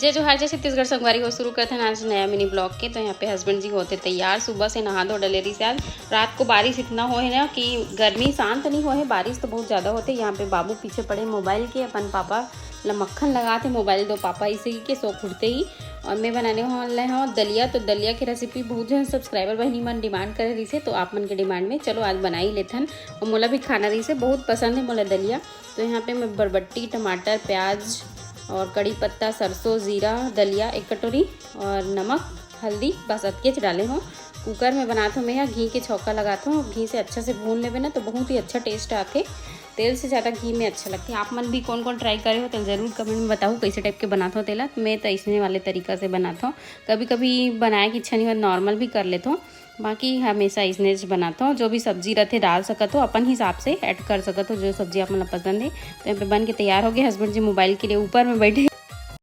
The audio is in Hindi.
जय जोहार, जय छत्तीसगढ़ संगवारी हो। शुरू करते हैं आज नया मिनी ब्लॉग के। तो यहाँ पे हस्बैंड जी होते तैयार, सुबह से नहा धो डले रही से। आज रात को बारिश इतना हो है ना कि गर्मी शांत नहीं हो है, बारिश तो बहुत ज़्यादा होते। यहाँ पे बाबू पीछे पड़े मोबाइल के, अपन पापा मक्खन लगाते मोबाइल दो पापा इसी के सो उठते ही। और मैं बनाने वाला हूँ दलिया। तो दलिया की रेसिपी बहुत जन सब्सक्राइबर बहनी मन डिमांड करे रही से, तो आप मन के डिमांड में चलो आज बना ही लेथन। और मोला भी खाना रही से, बहुत पसंद है मोला दलिया। तो यहाँ पे मैं बरबट्टी, टमाटर, प्याज और कड़ी पत्ता, सरसों, जीरा, दलिया 1 कटोरी और नमक, हल्दी बस अतके डाले हों। कुकर में बनाता हूँ मैं, यहाँ घी के छौका लगाता हूँ। घी से अच्छा से भून लेवे ना तो बहुत ही अच्छा टेस्ट आते। तेल से ज़्यादा घी में अच्छा लगती है। आप मन भी कौन कौन ट्राई करे हो तो ज़रूर कमेंट में बताओ कैसे टाइप के बनाता हो तेला। मैं तो ऐसे वाले तरीका से बनाता हूँ। कभी कभी बनाए की इच्छा नहीं हो नॉर्मल भी कर लेता हूँ, बाकी हमेशा इसने बनाता हूँ। जो भी सब्जी रहते डाल सकत हो, अपन हिसाब से ऐड कर सकत हो जो सब्जी आप मतलब पसंद है। तो यहाँ पे बन के तैयार हो गए। हस्बैंड जी मोबाइल के लिए ऊपर में बैठे